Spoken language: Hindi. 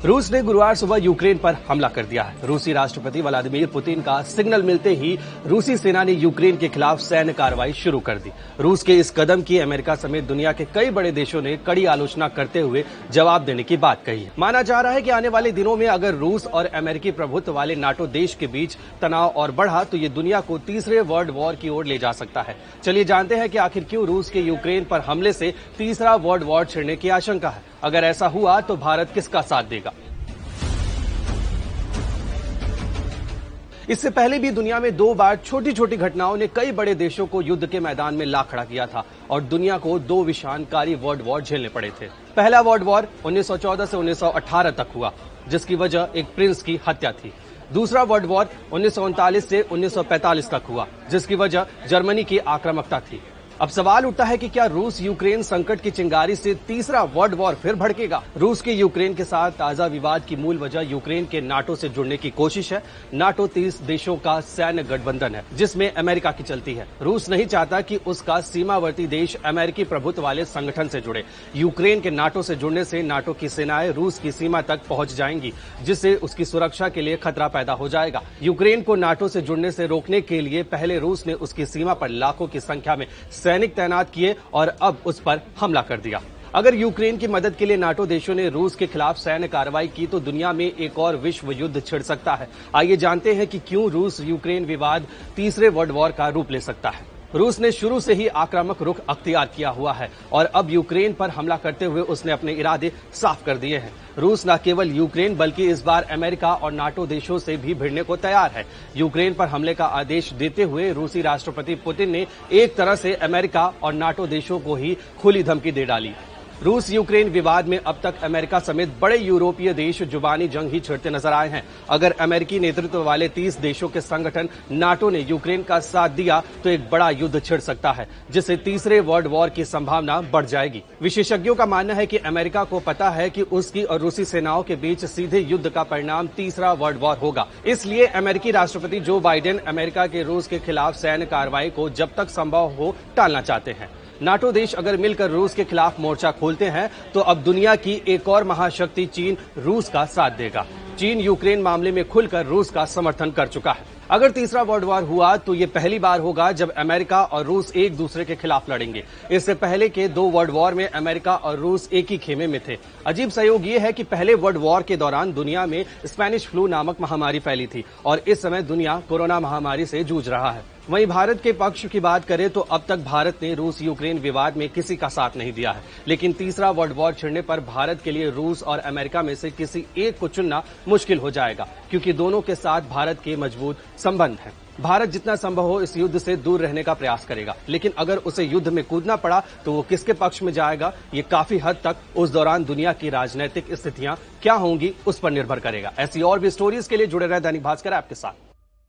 रूस ने गुरुवार सुबह यूक्रेन पर हमला कर दिया है। रूसी राष्ट्रपति व्लादिमीर पुतिन का सिग्नल मिलते ही रूसी सेना ने यूक्रेन के खिलाफ सैन्य कार्रवाई शुरू कर दी। रूस के इस कदम की अमेरिका समेत दुनिया के कई बड़े देशों ने कड़ी आलोचना करते हुए जवाब देने की बात कही है। माना जा रहा है कि आने वाले दिनों में अगर रूस और अमेरिकी प्रभुत्व वाले नाटो देश के बीच तनाव और बढ़ा तो ये दुनिया को तीसरे वर्ल्ड वॉर की ओर ले जा सकता है। चलिए जानते हैं कि आखिर क्यों रूस के यूक्रेन पर हमले से तीसरा वर्ल्ड वॉर छिड़ने की आशंका है। अगर ऐसा हुआ तो भारत किसका साथ देगा? इससे पहले भी दुनिया में 2 बार छोटी छोटी घटनाओं ने कई बड़े देशों को युद्ध के मैदान में ला खड़ा किया था और दुनिया को 2 विषाणकारी वर्ल्ड वॉर झेलने पड़े थे। पहला वर्ल्ड वॉर 1914 से 1918 तक हुआ, जिसकी वजह एक प्रिंस की हत्या थी। दूसरा वर्ल्ड वॉर 1939 से 1945 तक हुआ, जिसकी वजह जर्मनी की आक्रामकता थी। अब सवाल उठता है कि क्या रूस यूक्रेन संकट की चिंगारी से तीसरा वर्ल्ड वॉर फिर भड़केगा? रूस के यूक्रेन के साथ ताजा विवाद की मूल वजह यूक्रेन के नाटो से जुड़ने की कोशिश है। नाटो 30 देशों का सैन्य गठबंधन है, जिसमें अमेरिका की चलती है। रूस नहीं चाहता कि उसका सीमावर्ती देश अमेरिकी प्रभुत्व वाले संगठन से जुड़े। यूक्रेन के नाटो से जुड़ने से नाटो की सेनाएं रूस की सीमा तक पहुंच जाएंगी, जिससे उसकी सुरक्षा के लिए खतरा पैदा हो जाएगा। यूक्रेन को नाटो से जुड़ने से रोकने के लिए पहले रूस ने उसकी सीमा पर लाखों की संख्या में सैनिक तैनात किए और अब उस पर हमला कर दिया। अगर यूक्रेन की मदद के लिए नाटो देशों ने रूस के खिलाफ सैन्य कार्रवाई की तो दुनिया में एक और विश्व युद्ध छिड़ सकता है। आइए जानते हैं कि क्यों रूस यूक्रेन विवाद तीसरे वर्ल्ड वॉर का रूप ले सकता है। रूस ने शुरू से ही आक्रामक रुख अख्तियार किया हुआ है और अब यूक्रेन पर हमला करते हुए उसने अपने इरादे साफ कर दिए हैं। रूस न केवल यूक्रेन बल्कि इस बार अमेरिका और नाटो देशों से भी भिड़ने को तैयार है। यूक्रेन पर हमले का आदेश देते हुए रूसी राष्ट्रपति पुतिन ने एक तरह से अमेरिका और नाटो देशों को ही खुली धमकी दे डाली। रूस यूक्रेन विवाद में अब तक अमेरिका समेत बड़े यूरोपीय देश जुबानी जंग ही छिड़ते नजर आए हैं। अगर अमेरिकी नेतृत्व वाले 30 देशों के संगठन नाटो ने यूक्रेन का साथ दिया तो एक बड़ा युद्ध छिड़ सकता है, जिससे तीसरे वर्ल्ड वॉर की संभावना बढ़ जाएगी। विशेषज्ञों का मानना है कि अमेरिका को पता है कि उसकी और रूसी सेनाओं के बीच सीधे युद्ध का परिणाम तीसरा वर्ल्ड वॉर होगा। इसलिए अमेरिकी राष्ट्रपति जो बाइडेन अमेरिका के रूस के खिलाफ सैन्य कार्रवाई को जब तक संभव हो टालना चाहते हैं। नाटो देश अगर मिलकर रूस के खिलाफ मोर्चा खोलते हैं तो अब दुनिया की एक और महाशक्ति चीन रूस का साथ देगा। चीन यूक्रेन मामले में खुलकर रूस का समर्थन कर चुका है। अगर तीसरा वर्ल्ड वॉर हुआ तो ये पहली बार होगा जब अमेरिका और रूस एक दूसरे के खिलाफ लड़ेंगे। इससे पहले के 2 वर्ल्ड वॉर में अमेरिका और रूस एक ही खेमे में थे। अजीब संयोग ये है कि पहले वर्ल्ड वॉर के दौरान दुनिया में स्पेनिश फ्लू नामक महामारी फैली थी और इस समय दुनिया कोरोना महामारी से जूझ रहा है। वहीं भारत के पक्ष की बात करें तो अब तक भारत ने रूस यूक्रेन विवाद में किसी का साथ नहीं दिया है, लेकिन तीसरा वर्ल्ड वॉर छिड़ने पर भारत के लिए रूस और अमेरिका में से किसी एक को चुनना मुश्किल हो जाएगा, क्योंकि दोनों के साथ भारत के मजबूत संबंध हैं। भारत जितना संभव हो इस युद्ध से दूर रहने का प्रयास करेगा, लेकिन अगर उसे युद्ध में कूदना पड़ा तो वो किसके पक्ष में जाएगा, ये काफी हद तक उस दौरान दुनिया की राजनीतिक स्थितियां क्या होंगी उस पर निर्भर करेगा। ऐसी और भी स्टोरीज के लिए जुड़े रहे दैनिक भास्कर ऐप के साथ।